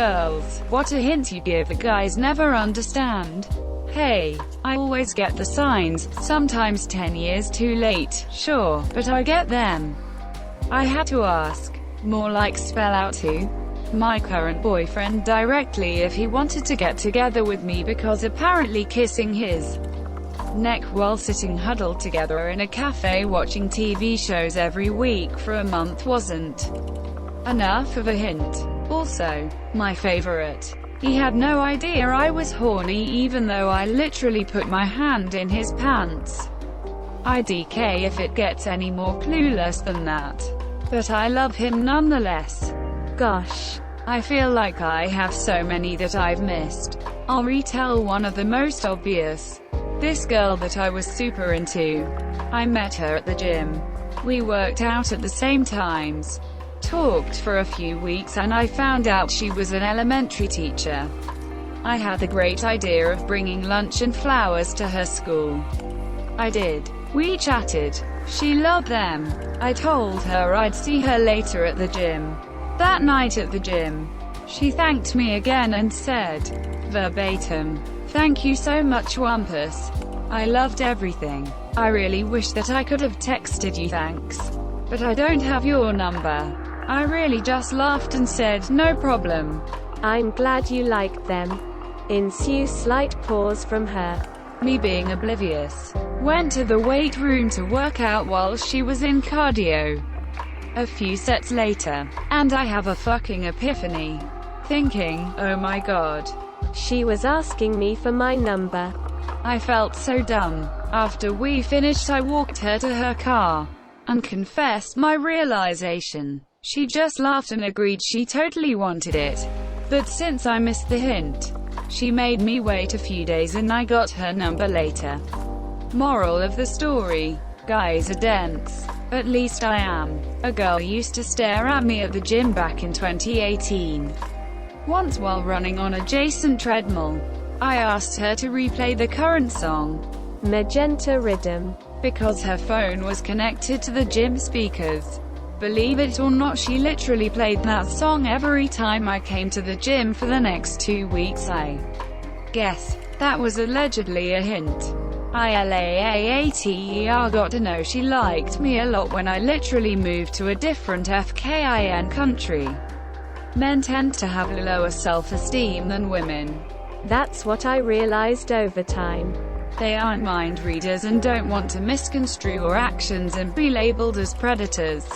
girls. What a hint you give, the guys never understand. Hey, I always get the signs, sometimes 10 years too late, sure, but I get them. I had to ask, more like spell out to, my current boyfriend directly if he wanted to get together with me, because apparently kissing his neck while sitting huddled together in a cafe watching TV shows every week for a month wasn't enough of a hint. Also, my favorite, he had no idea I was horny even though I literally put my hand in his pants. IDK if it gets any more clueless than that. But I love him nonetheless. Gosh, I feel like I have so many that I've missed. I'll retell one of the most obvious. This girl that I was super into. I met her at the gym. We worked out at the same times. Talked for a few weeks and I found out she was an elementary teacher. I had the great idea of bringing lunch and flowers to her school. I did. We chatted. She loved them. I told her I'd see her later at the gym. That night at the gym, she thanked me again and said, verbatim, "Thank you so much, Wampus. I loved everything. I really wish that I could have texted you thanks. But I don't have your number." I really just laughed and said, "No problem. I'm glad you liked them." Ensue slight pause from her. Me being oblivious. Went to the weight room to work out while she was in cardio. A few sets later, and I have a fucking epiphany. Thinking, oh my god. She was asking me for my number. I felt so dumb. After we finished I walked her to her car, and confessed my realization. She just laughed and agreed she totally wanted it. But since I missed the hint, she made me wait a few days and I got her number later. Moral of the story. Guys are dense. At least I am. A girl used to stare at me at the gym back in 2018. Once while running on adjacent treadmill, I asked her to replay the current song, Magenta Rhythm, because her phone was connected to the gym speakers. Believe it or not, she literally played that song every time I came to the gym for the next 2 weeks. I guess that was allegedly a hint. ILAAATER got to know she liked me a lot when I literally moved to a different FKIN country. Men tend to have lower self-esteem than women. That's what I realized over time. They aren't mind readers and don't want to misconstrue our actions and be labeled as predators.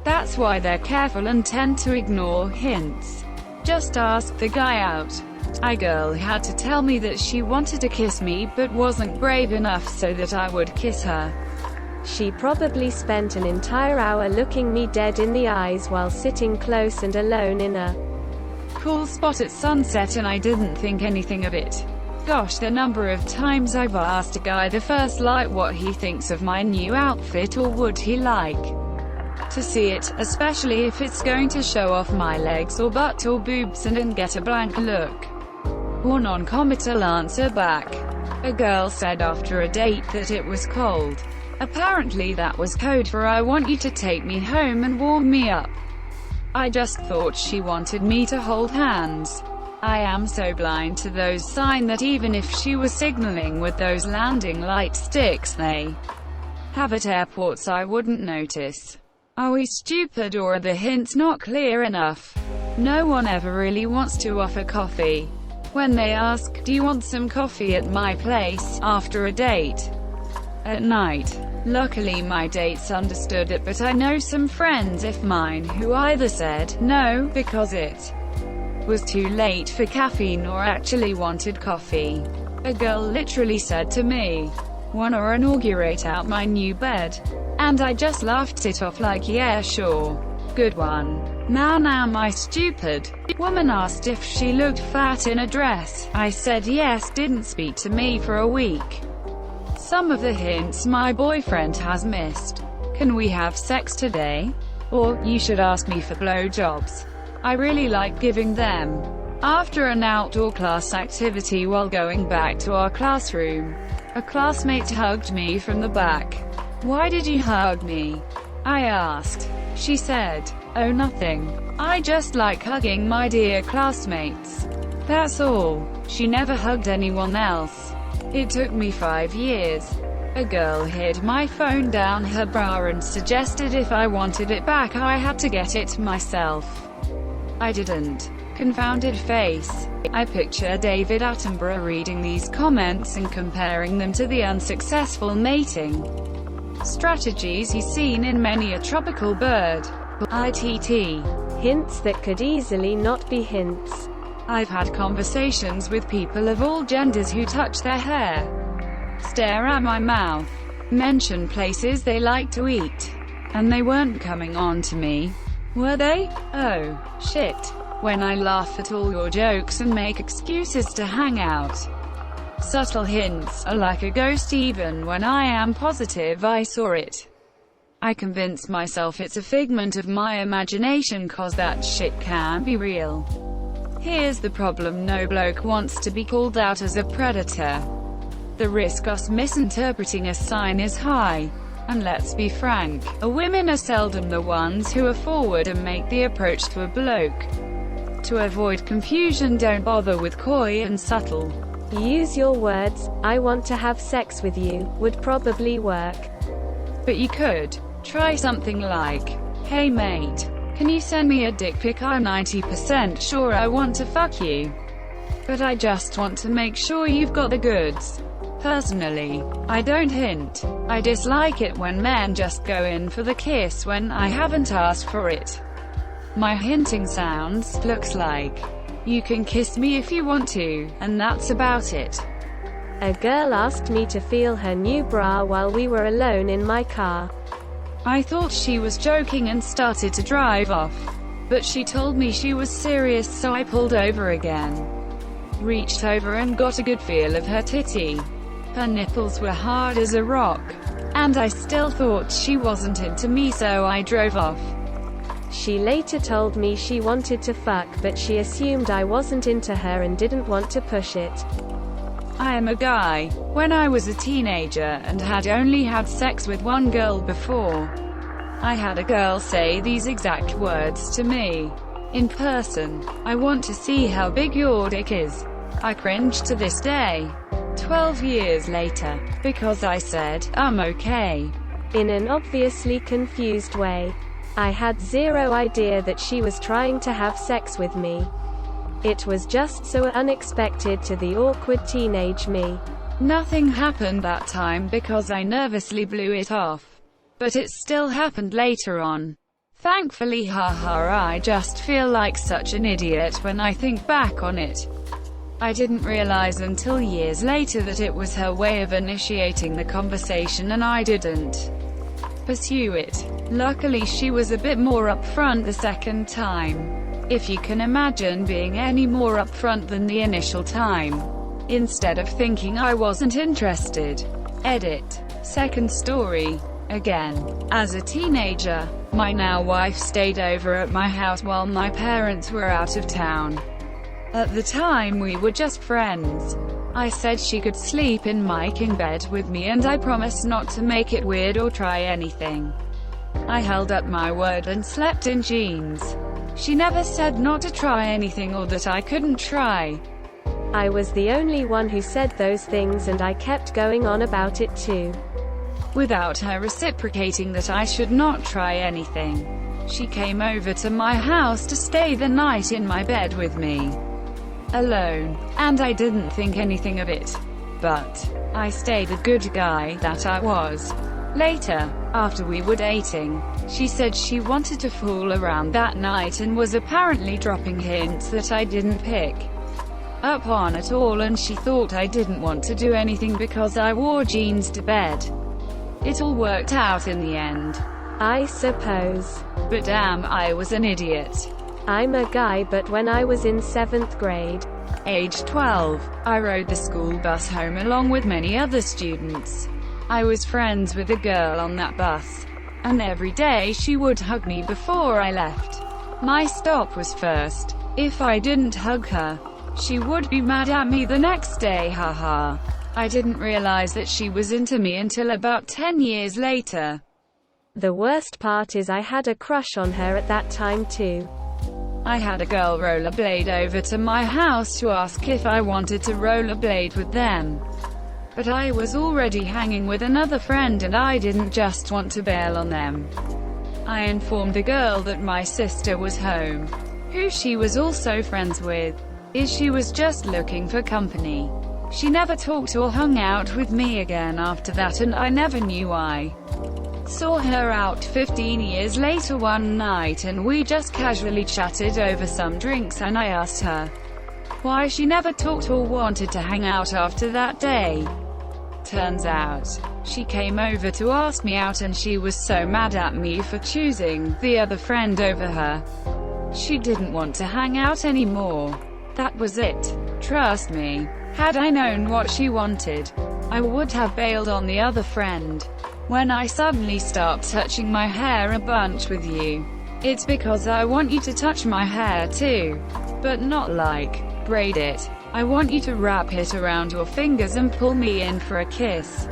That's why they're careful and tend to ignore hints. Just ask the guy out. A girl had to tell me that she wanted to kiss me but wasn't brave enough so that I would kiss her. She probably spent an entire hour looking me dead in the eyes while sitting close and alone in a cool spot at sunset, and I didn't think anything of it. Gosh, the number of times I've asked a guy the first light what he thinks of my new outfit, or would he like to see it, especially if it's going to show off my legs or butt or boobs, and get a blank look or non-committal answer back. A girl said after a date that it was cold. Apparently that was code for "I want you to take me home and warm me up." I just thought she wanted me to hold hands. I am so blind to those signs that even if she was signaling with those landing light sticks they have at airports, I wouldn't notice. Are we stupid, or are the hints not clear enough? No one ever really wants to offer coffee. When they ask, "Do you want some coffee at my place?" after a date at night. Luckily my dates understood it, but I know some friends of mine who either said no because it was too late for caffeine or actually wanted coffee. A girl literally said to me, "Wanna inaugurate out my new bed?" And I just laughed it off like, yeah sure. Good one. Man, am I stupid? Woman asked if she looked fat in a dress. I said yes, didn't speak to me for a week. Some of the hints my boyfriend has missed. Can we have sex today? Or, you should ask me for blowjobs. I really like giving them. After an outdoor class activity while going back to our classroom, a classmate hugged me from the back. "Why did you hug me?" I asked. She said, Oh, nothing. I just like hugging my dear classmates. That's all. She never hugged anyone else. It took me 5 years. A girl hid my phone down her bra and suggested if I wanted it back I had to get it myself. I didn't. Confounded face. I picture David Attenborough reading these comments and comparing them to the unsuccessful mating strategies he's seen in many a tropical bird. ITT. Hints that could easily not be hints. I've had conversations with people of all genders who touch their hair, stare at my mouth, mention places they like to eat. And they weren't coming on to me, were they? Oh, shit. When I laugh at all your jokes and make excuses to hang out. Subtle hints are like a ghost even when I am positive I saw it. I convince myself it's a figment of my imagination cause that shit can't be real. Here's the problem, no bloke wants to be called out as a predator. The risk us misinterpreting a sign is high. And let's be frank, women are seldom the ones who are forward and make the approach to a bloke. To avoid confusion, don't bother with coy and subtle. Use your words, I want to have sex with you, would probably work. But you could try something like, hey mate, can you send me a dick pic? I'm 90% sure I want to fuck you. But I just want to make sure you've got the goods. Personally, I don't hint. I dislike it when men just go in for the kiss when I haven't asked for it. My hinting looks like, you can kiss me if you want to, and that's about it. A girl asked me to feel her new bra while we were alone in my car. I thought she was joking and started to drive off. But she told me she was serious, so I pulled over again. Reached over and got a good feel of her titty. Her nipples were hard as a rock. And I still thought she wasn't into me, so I drove off. She later told me she wanted to fuck, but she assumed I wasn't into her and didn't want to push it. I am a guy. When I was a teenager and had only had sex with one girl before, I had a girl say these exact words to me. In person. I want to see how big your dick is. I cringe to this day. 12 years later. Because I said, I'm okay. In an obviously confused way. I had zero idea that she was trying to have sex with me. It was just so unexpected to the awkward teenage me. Nothing happened that time because I nervously blew it off. But it still happened later on. Thankfully, haha, I just feel like such an idiot when I think back on it. I didn't realize until years later that it was her way of initiating the conversation and I didn't pursue it. Luckily she was a bit more upfront the second time. If you can imagine being any more upfront than the initial time. Instead of thinking I wasn't interested. Edit. Second story. Again. As a teenager, my now wife stayed over at my house while my parents were out of town. At the time we were just friends. I said she could sleep in my king bed with me and I promised not to make it weird or try anything. I held up my word and slept in jeans. She never said not to try anything or that I couldn't try. I was the only one who said those things and I kept going on about it too. Without her reciprocating that I should not try anything. She came over to my house to stay the night in my bed with me. Alone. And I didn't think anything of it. But I stayed a good guy that I was. Later, after we were dating, she said she wanted to fool around that night and was apparently dropping hints that I didn't pick up on at all, and she thought I didn't want to do anything because I wore jeans to bed. It all worked out in the end. I suppose. But damn, I was an idiot. I'm a guy, but when I was in 7th grade, age 12, I rode the school bus home along with many other students. I was friends with a girl on that bus, and every day she would hug me before I left. My stop was first. If I didn't hug her, she would be mad at me the next day, haha. I didn't realize that she was into me until about 10 years later. The worst part is I had a crush on her at that time too. I had a girl rollerblade over to my house to ask if I wanted to rollerblade with them. But I was already hanging with another friend and I didn't just want to bail on them. I informed the girl that my sister was home, who she was also friends with, she was just looking for company. She never talked or hung out with me again after that, and I never knew why. Saw her out 15 years later one night and we just casually chatted over some drinks and I asked her why she never talked or wanted to hang out after that day. Turns out, she came over to ask me out and she was so mad at me for choosing the other friend over her. She didn't want to hang out anymore. That was it. Trust me. Had I known what she wanted, I would have bailed on the other friend. When I suddenly start touching my hair a bunch with you, it's because I want you to touch my hair too. But not like braid it. I want you to wrap it around your fingers and pull me in for a kiss.